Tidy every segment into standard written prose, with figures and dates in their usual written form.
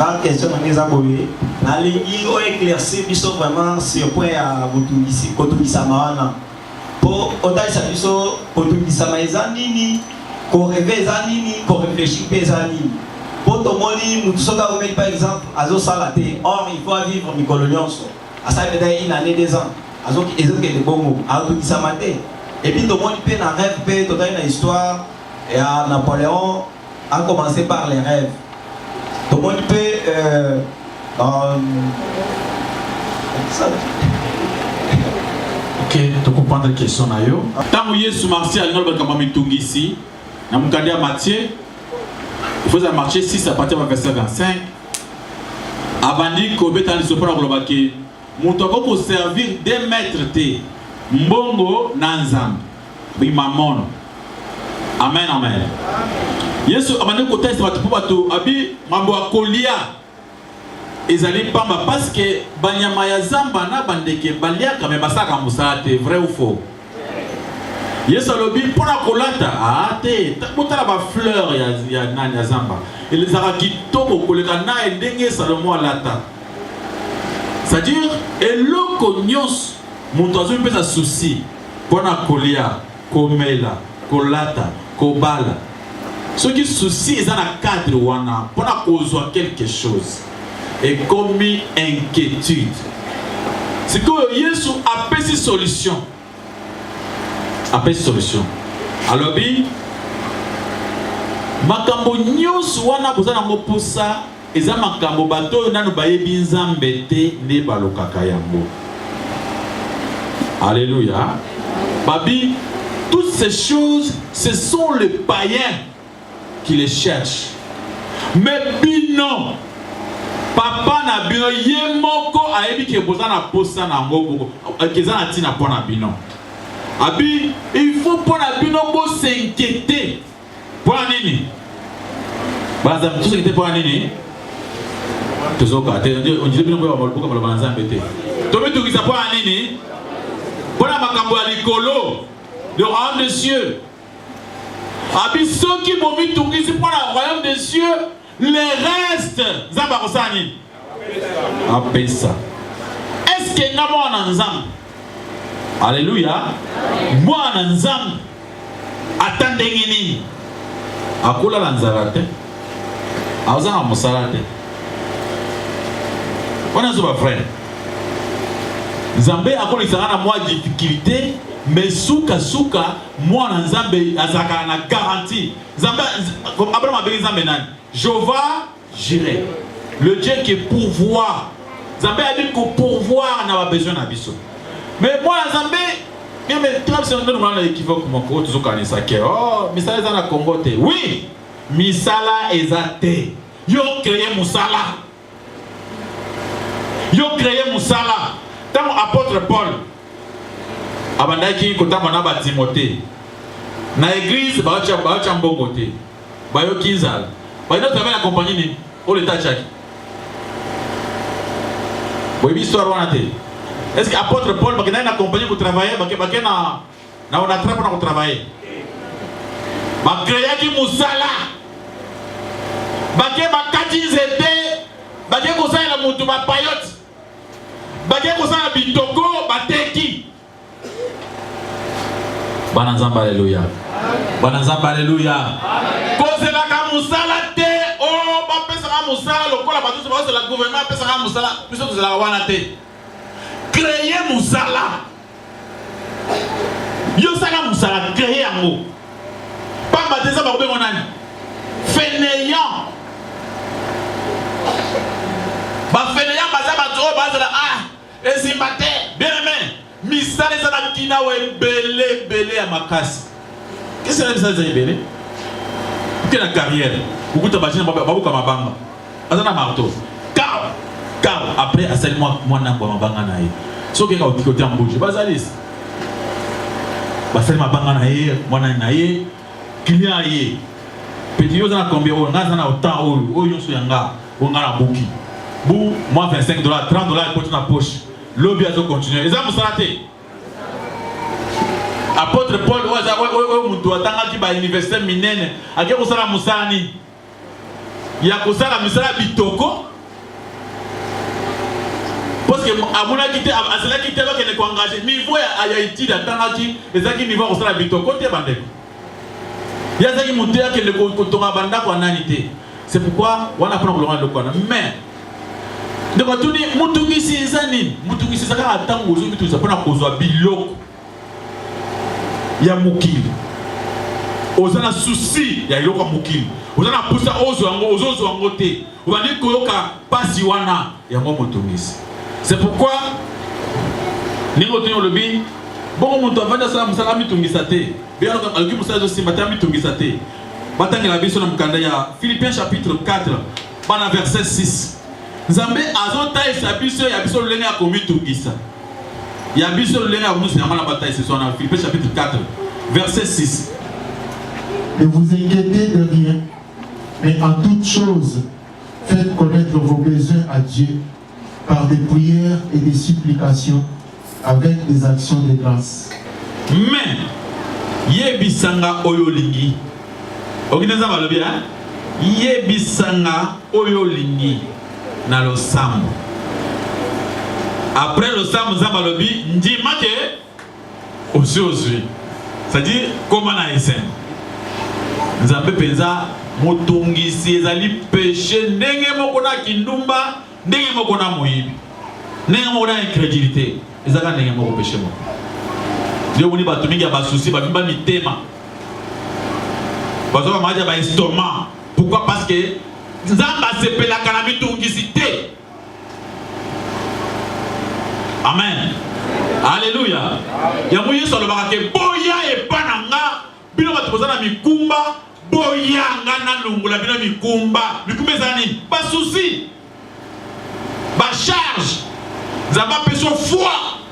La question est abordée. La ligne éclaircie, ils sont vraiment sur le point à Kotolisama. Pour autant, ils sont Kotolisama Zanini, qu'on rêve Zanini, qu'on réfléchit Zanini. Pour tout le monde, par exemple, à Zosalate, or il faut vivre en colonial. À ça, il y a une année, 2 ans. À Zok, ils ont des bons mots. À Kotolisama. Et puis tout le monde peut en rêve, peut une histoire. Et à Napoléon a commencé par les rêves. Tout le monde peut ok, tu comprends la question. Tant que Yesu marché à l'île de ici, dans mon cadre Matthieu, il faut marcher 6 à partir du verset 25. Avant de dire que tu pour servir des maîtres, mbongo nanzam, bimamon. Amen, amen. Yesu amane ko test batu batu abi mambo akolia ezali pamba parce que banyama ya zamba na bandeke balia kame basaka musate vrai ou faux. Yesu alobi pona kolata ate botala ba fleur ya nani ya zamba ils ara kitoko koleka na ndenge Salomo alata. C'est-à-dire eloko nyos mutu azo pesa souci pona kolia komela kolata kobala. Ce qui soucie est dans la cadre wana pour causer quelque chose et comme inquiétude. C'est que Jésus a fait solution. Alors bi makambo nyos wana bozana ngo posa eza makambo bato nanu bayebi nzambe te ne balokaka yango. Alléluia. Babi, toutes ces choses, ce sont les païens qui les cherchent. Mais bino, papa na bino, yemoko aebi ke boza na posa na ngoko, keza na tina pona bino. Abi, il faut pona bino bo s'inquiéter. Pona nini? Baza, tout s'inquiéter pona nini? Tozoka, on dit bino bo ba ba ba nzambe te. Tobe to kisa pona nini? Pona makambo ya likolo. Le royaume des cieux. Abi ceux qui vont vite tourner pour le royaume des cieux, les restes, Zabarosani. Apesa. Est-ce que nous avons un ensemble? Alléluia. Moi un ensemble. Attendez nini. Akula lanzarate. Auzana musalate. On a ce frère. Zambé akula isana moi difficulté. Mais souka moi na Nzambe azaka na garantie. Nzambe Abraham a béni Nzambe nani. Jéhovah Jireh. Le Dieu qui pourvoit. Nzambe a dit que pourvoir n'a pas besoin na biso. Mais moi Nzambe mais toi c'est un moment équivoque mon ko tout ça ça que oh misala za na Congo te. Oui, misala ezate. Yo créé musala. Yo créé musala. Tant apôtre Paul abandaki kotama na ba Timothée na église bacha mbongo te bayo kinzala bayo travailler la compagnie ni au l'état chaki boy histoire wana te. Est-ce que apôtre Paul bakena na compagnie pour travailler bakena na on attrape pour travailler ba créer ki musala baké bakati zete baké ko sa la mutu ba payote baké ko sa bitoko bateki. Bananzamba alléluia. Bananzamba alléluia. Cause la kamusala te oh ba pesa kamusala lokola ba tous ba la gouvernement pesa kamusala biso to la wana te. Créer musala. Yo sala musala créer yango. Pas ba tesa ba ko be monani. Fainéant. Ba fainéant ba za ba to ba za ah esimate bien aimé. Misale zana kina we belé à makasi. Qu'est-ce que c'est ça belé? Quelle la carrière? Beaucoup de bâtiments babu comme mabanga. Azana marteau. Car après à 7 mois moi n'a pas mabanga naïe. So que quand côté en bouge, basalis. Basel mabanga naïe, moi naïe, client naïe. Petit yo zana combien on a zana autant o yo so yanga, on a la bouki. Bou moi $25, $30 pour ta poche. L'objet a continué. Les hommes sont ratés. Apôtre Paul, on a à l'université minene. À quel moment Musani? Il y a Musala Bitoko. parce que à mon avis à cela qui était là qui est engagé niveau à Haïti d'attendre qui les gens qui niveau au sein de Bito côté bandé il y a des qui montent que le coton banda quoi nanité c'est pourquoi on apprend le roi quoi mais de quoi tout dit mutungi si zani mutungi si saka attendre aux autres tout ça pour na kozwa biloko ya mukili ozana souci ya iloko mukili ozana poussa ozo yango te obandi koyoka pasi wana yango mutungisi. C'est pourquoi ningo tino lobi bon moto avanda sala musala mitungisa te bien alki musala aussi matami mitungisa te batangela biso na mukanda ya Philippiens chapitre 4 bana verset 6 Nzambe azota esabiso ya biso lenga ya komitungisa ya biso lenga ya musi na mala bataille ce soir na Philippiens chapitre 4 verset 6. Ne vous inquiétez de rien, mais en toutes choses faites connaître vos besoins à Dieu par des prières et des supplications avec des actions de grâce. Mais yebisanga oyolingi okineza balobi yebisanga oyolingi na lo sambo. Après le sambo zabalobi ndima ke osui c'est-à-dire comment na esen nzambe penza motongisi ezali péché ndenge moko na kindumba ndenge moko na moyibi ndenge moko na incrédulité ezaka ndenge moko péché moko ndio muni bato mingi ya basusi babimba mitema bazoba maja ba estomac. Pourquoi? Parce que nzambe asepelaka na mitungisi te. Amen. Alléluia. Ya mu Yesu alobaka ke boya epananga bino bato bozana mikumba boya ngana lungula bino mikumba ezani ba souci ba charge nzamba peso foi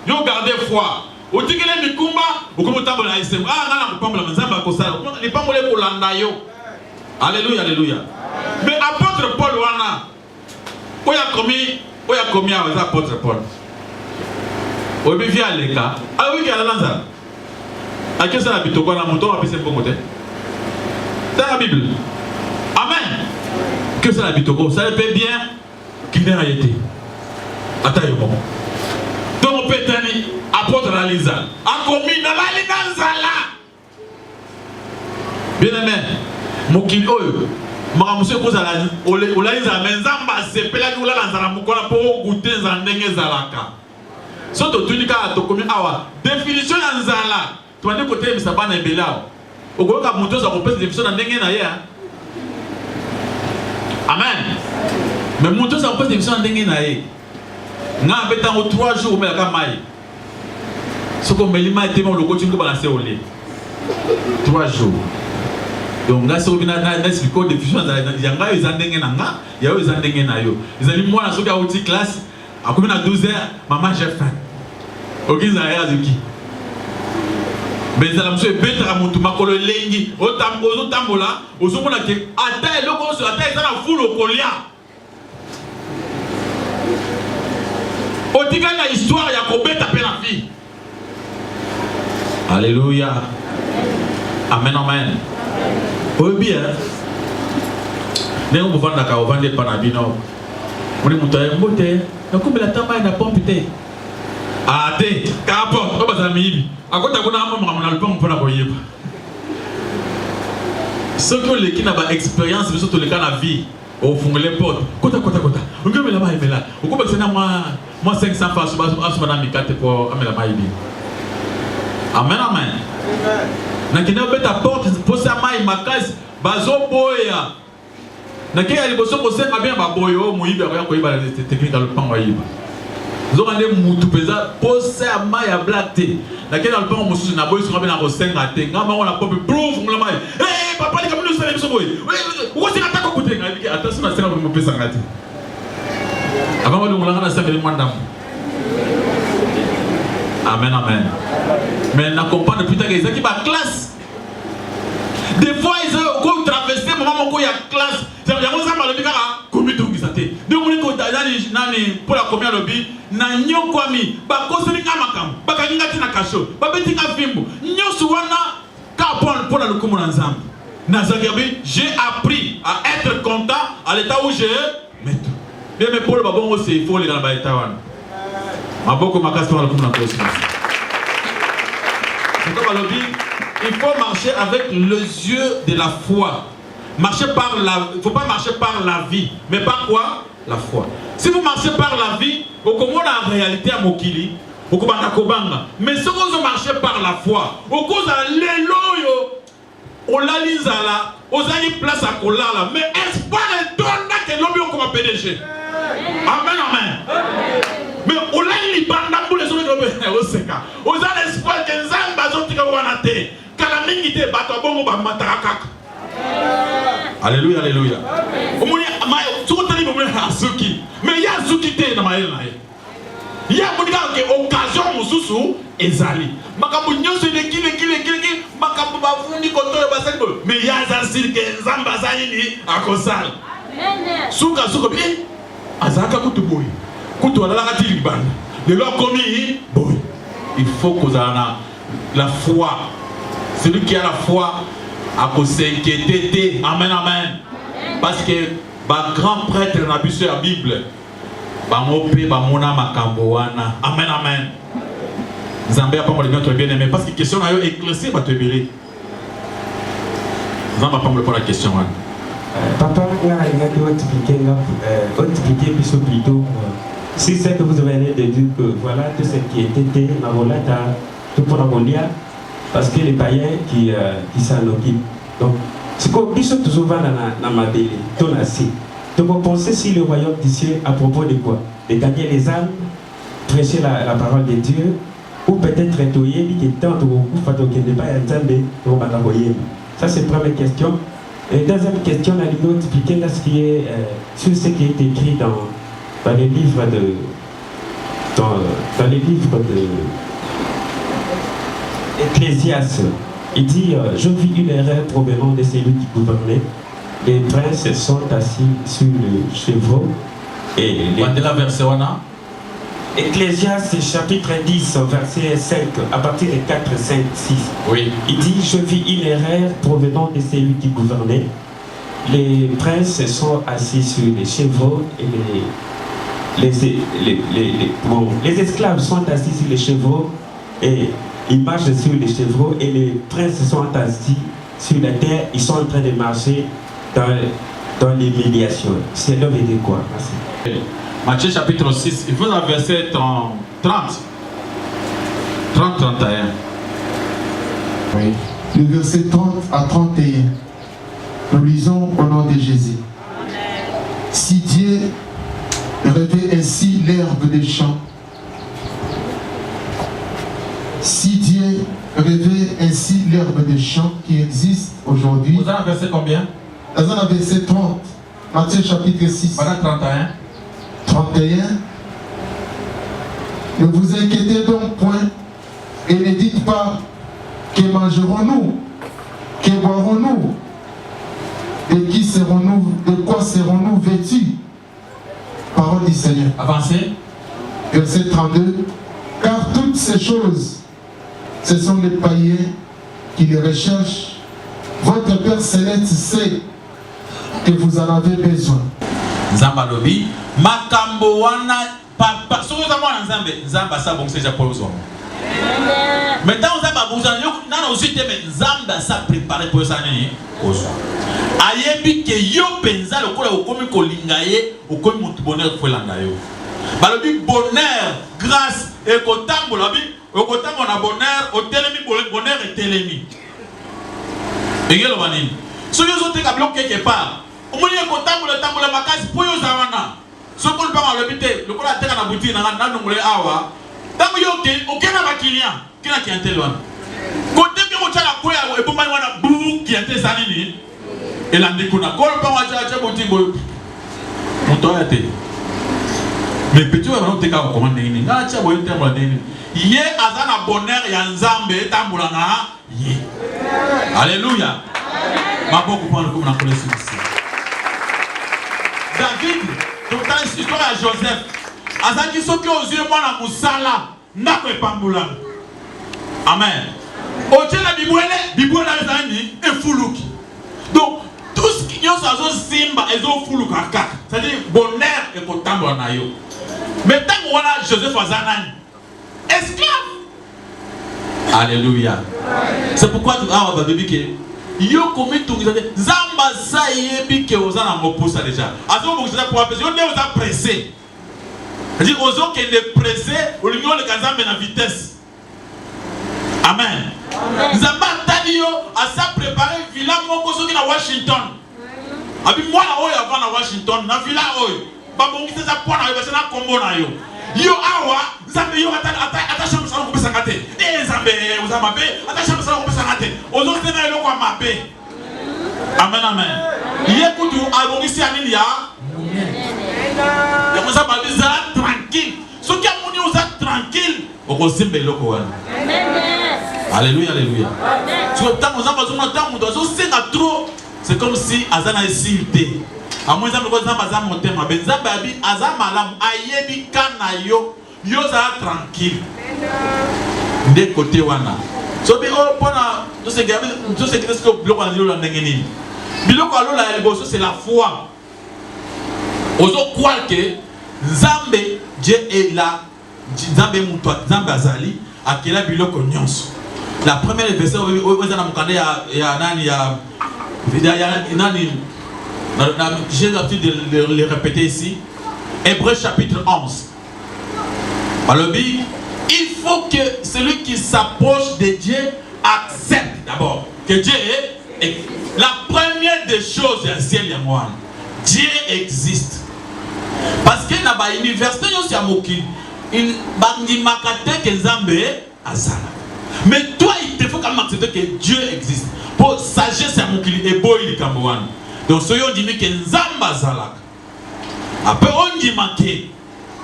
yo garder foi otikele mikumba okomotambola isem ngana kupambola nzamba kosala lipambole kolanda yo. Alléluia, alléluia. Mais apôtre Paul wana oya komi awa eza apôtre Paul obi via leka awiki ala lanza akesa na bitoko na moto apese mbongo te dans la Bible. Amen. Que ça la bitoko ça le fait bien qu'il n'a été atayo mo donc petani apôtre la liza a commis dans la linanzala bien aimé mokili oyo makamuso ekozala olaliza menzamba sepelaki olala nzala mokola mpo okute nzala ndenge ezalaka so totuni kaka tokomi awa définition ya nzala tobandi kotelemisa bana ebele awa okoyoka moto oza kopesa définition na ndenge na ye. Amen. Mais moto oza kopesa définition na ndenge na ye nga abetango 3 jours omelaka mai soko omeli mai te ma olokoti ngo balase ole 3 jours. Donc là c'est obina na expliquer définition yanga eza ndenge na nga yayo eza ndenge na yo ezali mwana soki auti classe akomi na 12h maman j'ai faim okiza ya zuki benzala mso ebetaka mutu makolo elengi ozotambola ozomona ke ata eloko oso ata eza na fulu okolia otikali na histoire ya kobeta mpe na vie. Alléluia. Amen, amen. Oh bien, nous pouvons nous vendre pas na bino. On est monté en beauté. Donc comme la tamba na pompe te. Ah te, qu'importe. On va s'amuser. À côté de nous, on a le pont pour la voyer. Ceux qui ont une expérience, surtout les cas de la vie, au fond les portes. Kota. On peut là-bas et là. On peut que moi 500 fois sur ma mikate pour amener la maïbi. Amen, amen. Nakina beta porte posa mai makasi bazo boya nakaya liboso kosenga bien baboyo muibi akoya koyiba technique dans le pan wayiba zokande mutu peza posa mai ya black te nakaya dans le pan mususu na boyo songa bien na kosenga te ngamba on la pop proof ngula mai eh papa ni kamino sala biso boy uko singa tako kutenga ndiki attention na senga mo pesa ngati avant de ngula na senga mandam. Amen, amen. Mais na comprendre plus tard que ça qui va classe. Des fois ils ont traversé maman moko ya classe. Ça veut dire que ça m'a dit kaka komi to ngisate. Donc on ko tazali nani pour la combien lobi na nyokwami ba kosini ngamakam ba kangati na kasho ba beti ka fimbo nyosu wana ka pour la lokumu na nzambe. Na zagabi j'ai appris à être content à l'état où j'ai maintenant. Bien mais pour le babongo c'est il faut les dans ba état wana. Maboko makasi pour la cause. C'est comme on dit, il faut marcher avec les yeux de la foi. Marcher par la, il ne faut pas marcher par la vie, mais par quoi? La foi. Si vous marchez par la vie, vous comprenez la réalité à Mokili, vous comprenez la Kobanga. Mais si vous marchez par la foi, vous comprenez l'éloyo, on l'a lise là, on a une place à coller là, mais espoir est donné que l'homme comme PDG. Amen, amen. Mais on l'a une bande pour les autres au Seka. On a l'espoir que Zamba sont tika wanate. Kalamingi te bato bongo ba mataraka. Alléluia, alléluia. Au moins, tu connais le moment Azuki. Mais il y a Azuki te dans ma île. Il y a beaucoup d'occasions mususu ezali. Makabu nyoso de kile makabu bafundi koto basali. Mais il y a Zazir que Zamba zani à Kosal. Suka bien. Azaka kutu boy. Kutu ala la liban. De leur commis boy. Il faut qu'on ait la foi. Celui qui a la foi a s'inquiéter. Amen, amen. Parce que le grand prêtre n'a pas sur la Bible. Amen, amen. Zambé a pas mal de notre bien aimé. Parce que la question a éclairci, va te bérer. Zambé a pas mal pour la question. Papa, il a expliqué plutôt. Si c'est que vous avez de dire que voilà tout ce qui était tout pour la mondiale. Parce que les païens qui s'en occupent. Donc, c'est comme ils sont toujours dans ma belle, tout assis. Donc, vous pensez si le royaume du ciel, à propos de quoi? De gagner les âmes, prêcher la parole de Dieu, ou peut-être étoyer, qui est tant ou ne pas entendre, ça c'est la première question. Et deuxième question, la Ligue expliquer ce qui est sur ce qui est écrit dans les livres de. Dans les livres de. Ecclésiaste, il dit je vis une erreur provenant de celui qui gouvernait. Les princes sont assis sur le chevreau et Ecclésiaste chapitre 10 verset 5 à partir de 4, 5, 6. Oui. Il dit je vis une erreur provenant de celui qui gouvernait. Les princes sont assis sur les chevreaux et les esclaves sont assis sur les chevreaux et ils marchent sur les chevreaux et les princes sont assis sur la terre. Ils sont en train de marcher dans les médiations. C'est l'homme et de quoi? Merci. Matthieu chapitre 6, il faut le verset 30. 30-31. Oui. Le verset 30 à 31. Nous lisons au nom de Jésus. Si Dieu revêt ainsi l'herbe des champs, si Dieu revêt ainsi l'herbe des champs qui existe aujourd'hui. Vous avez verset combien? Dans un verset 30, Matthieu chapitre 6. Voilà 31. 31. Ne vous inquiétez donc point et ne dites pas que mangerons-nous, que boirons-nous, de quoi serons-nous vêtus? Parole du Seigneur. Avancez. Verset 32. Car toutes ces choses, ce sont les païens qui les recherchent. Votre Père Céleste sait que vous en avez besoin. Zambalobi, makambo wana papa. Si vous avez Nzambe, Nzamba sa bon c'est pour vous. Maintenant Nzamba vous en non aussi mais Nzamba sa préparé pour ça ni. Ayebi ke yo penza lokola okomi kolingaye okomi mutu bonheur kwelanga yo. Balobi bonheur, grâce et kotambola bi okotambola bonheur, otelemi bonheur et telemi. Engelo banini. So yo zote ka bloquer quelque part. Omoni kotambola makasi po yo zawana. So ko lpa ma lobite lokola teka na boutique na ndongole awa. Tango yo ke okena ba client, kina clientèle wana. Côté que mo tala ko ya e bomba wana bu clientèle sanini. Et la ndikuna ko lpa ma tala boutique boyo. Motoyate. Mais petit on va teka ko commande nini. Na tia boyo tembo nini. Ye azana bonheur ya Nzambe tambola na ye. Alléluia. Maboko pour nous na connaissance ici. David, dans l'histoire à Joseph, azaki soki aux yeux mwana musala ndako epambula. Amen. Otela bibwele zani efuluki. Donc tout ce qui est azo simba ezo fuluka kaka. C'est-à-dire bonheur et kotambola na yo. Mais tant qu'on a Joseph Azanan, esclave. Alléluia. C'est pourquoi tu as dit que yo commis tout Zamba sa yebi que vous en avez poussé déjà. Azo vous êtes pour appeler, on est aux pressé. C'est-à-dire aux autres qui est pressé, au lieu de Kazambe na vitesse. Amen. Zamba Tadio a sa préparé villa moko soki na Washington. Abi moi na oyo avant na Washington na villa oyo. Ba bongi te za pona yo ba na kombo na yo. Yo awa Zambe yo ata chambre ça ko pesa ngate. Eh Zambe uzamabe ata chambre ça ko pesa ngate. Ozo tena yo kwa mabe. Amen amen. Yekutu abongisi anini ya. Ya musa ba biza tranquille. Soki amoni uza tranquille. Oko simbe loko wana. Alléluia, alléluia. C'est comme si Azana est silté. À moins d'être monté, ma benzababi, Azamalam, Ayebi Kanayo, Yosa tranquille. Des côtés wana. So be oh pona tout ce qui est que bloc en la nengeni. Biloko alo la elboso c'est la foi. Ozo croire que Zambe Dieu est là. Zambe muto Zambe azali akela biloko nyonso. La première verset j'ai l'habitude de le répéter ici. Hébreux chapitre 11. Alors, il faut que celui qui s'approche de Dieu accepte d'abord que Dieu est la première des choses du ciel et moi. Dieu existe. Parce que dans l'université, il mais toi, il te faut quand même accepter que Dieu existe. Pour sagesse, c'est mon qu'il est beau, il est cambouan. Donc, ce qu'on dit que Nzamba Zalak. Après, on dit que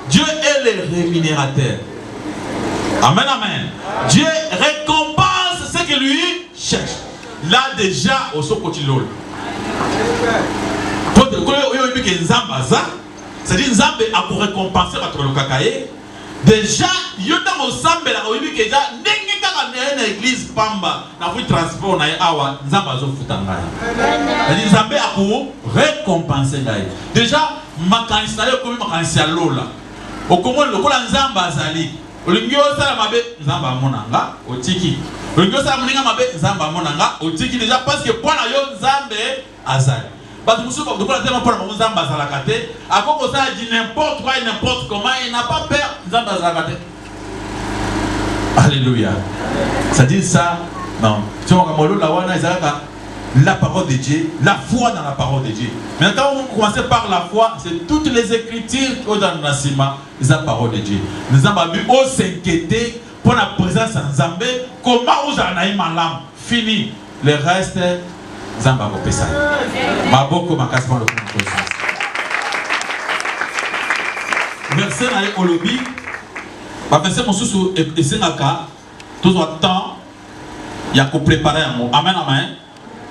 Dieu est le rémunérateur. Amen, amen. Dieu récompense ce que lui cherche. Là, déjà, au son côté l'eau. Quand on dit que Nzamba Zalak, c'est-à-dire Nzamba a pour récompenser votre kakaye. Déjà, il y a un ensemble qui est déjà dans l'église Pamba, dans le transport, Awa, Nzambazo Futanga. Nzambe a pour récompenser. Déjà, ma candidature est comme ma candidature Lola. Au comment le Kola Nzamba Zali. Au lieu de ça, Nzamba Monanga, au Tiki. Au lieu de ça, Nzamba Monanga, au Tiki. Déjà, parce que pour la Nzambe Azali. Parce que nous avons tellement pour le Nzamba Zalakate. À quoi ça dit n'importe quoi et n'importe comment, il n'a pas peur Nzamba Zalakate. Alléluia. Ça dit ça. Non. Si on a la parole de Dieu, la foi dans la parole de Dieu. Maintenant, on commence par la foi, c'est toutes les écritures qui sont dans le Nassima, c'est la parole de Dieu. Nous avons vu au s'inquiéter pour la présence en Zambé, comment vous en avez malam. Fini. Le reste, Zamba va passer. Maboko makasma le conscience. Verset dans le lobby. Verset mon sous et senaka. Tout le temps, il y a qu'à préparer un mot. Amen, amen.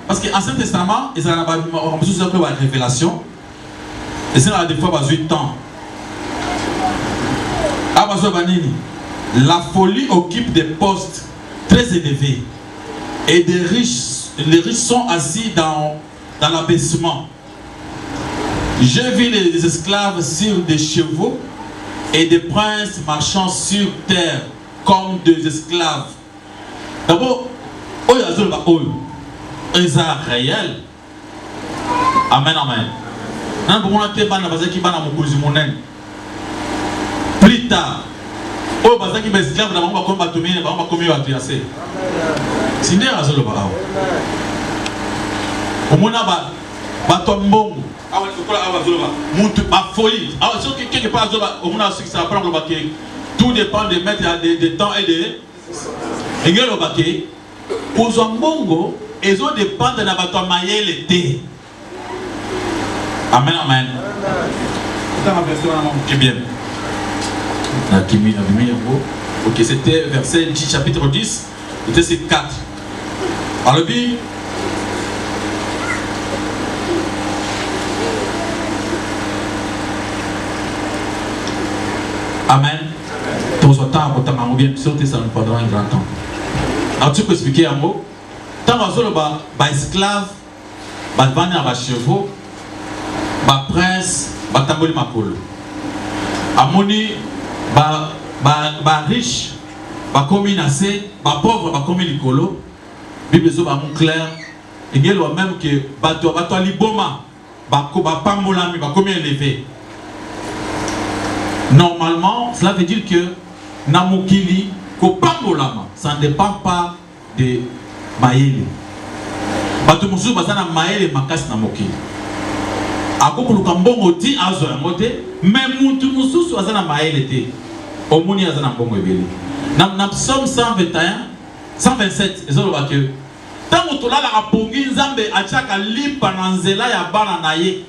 Parce que l'Ancien Testament, ils ont besoin de la révélation. Et c'est là des fois 8 ans. La folie occupe des postes très élevés. Et les riches sont assis dans l'abaissement. J'ai vu des esclaves sur des chevaux et des princes marchant sur terre comme des esclaves. D'abord, réel. Amen, amen. Plus tard, tout dépend des maîtres, des temps et des. Pour Zambongo, ils ont dépendre de la bataille l'été. Amen, amen. Bien. Ok, c'était verset 10, chapitre 10, verset 4. Alors, amen. Ton temps, pour bien, sauter, ça nous prendra un grand temps. Alors, tu peux expliquer un mot. Tant que les esclaves, les chevaux, les princes, les tamboli makolo. Amoni, riche, comme inacé, pauvre, comme licolo. Bible est clair. Il y a même que bato liboma, pambolami, comme élevé. Normalement, cela veut dire que namokili, ko pambolama, ça ne dépend pas de maïle. Bato musu bazana maïle makas namokili. Ako kuluka mbongo ti azo ya mote, mais mutu musu bazana maïle te. Omuni azana mbongo ebele. Na Psaume 121, 127, ezolo ba que tango tolala ka pongi nzambe achaka lipa na nzela ya bana na ye.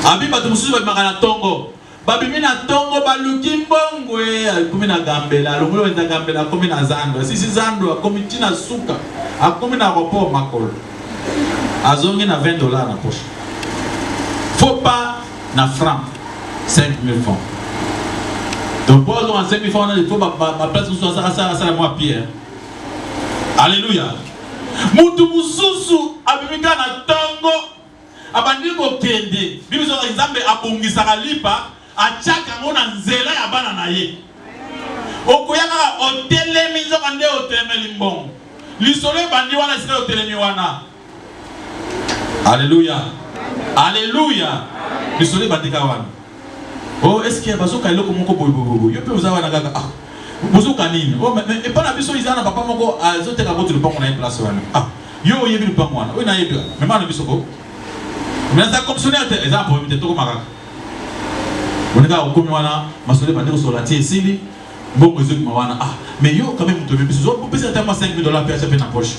Abi bato musu ba makana tongo. Babimi na tongo baluki mbongwe akomi na gambela longo wenda gambela akomi na zando sisi zando akomi tina suka akomi na report makolo azongi na $20 na poche faut pas na franc 5000 francs donc pour avoir 5000 francs il faut ma place sur ça moi pierre alléluia mutu mususu abimika na tongo abandi ko kende bibiso nzambe abongisa lipa achaka ngona nzela ya bana na ye okoyaka hotelemi nzoka nde hotelemi mbongo lisolo bandi wana sika hotelemi wana alléluia alléluia lisolo bandika wana oh est-ce qu'il y a bazoka eloko moko bobo yo pe uzawa na kaka ah bozoka nini oh mais pas na biso izana papa moko azoteka botu lupango na place wana ah yo yebi lupango wana we na yebi mais mana biso ko mais ça comme sonner exemple pour me toko makaka on est au communana masole bandeko sur la tiesili bon réseau mawana ah mais yo quand même to biso zo pesa tellement $5000 per chaque na poche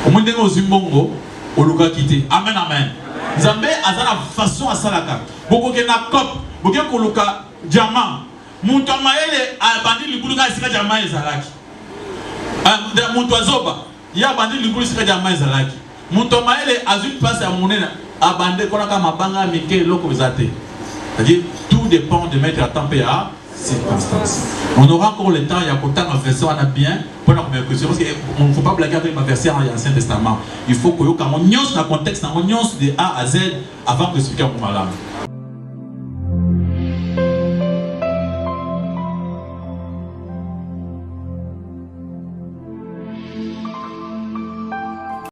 au monde ngo zimbongo oluka kité amen amen nzambe azana façon à salaka boko ke na cop boke koluka diamant muntu maele abandi libuluka sika diamant ezalaki muntu azoba ya bandi libulu sika diamant ezalaki muntu maele azui place ya monena abande konaka mabanga mike loko bizate. C'est-à-dire, tout dépend de mettre à température à circonstance. On aura encore le temps, il y a pourtant un verset, on a bien, pour la première question, parce qu'on ne faut pas blaguer avec un verset dans l'Ancien Testament. Il faut qu'on ait un contexte, un de A à Z avant que ce soit un malade.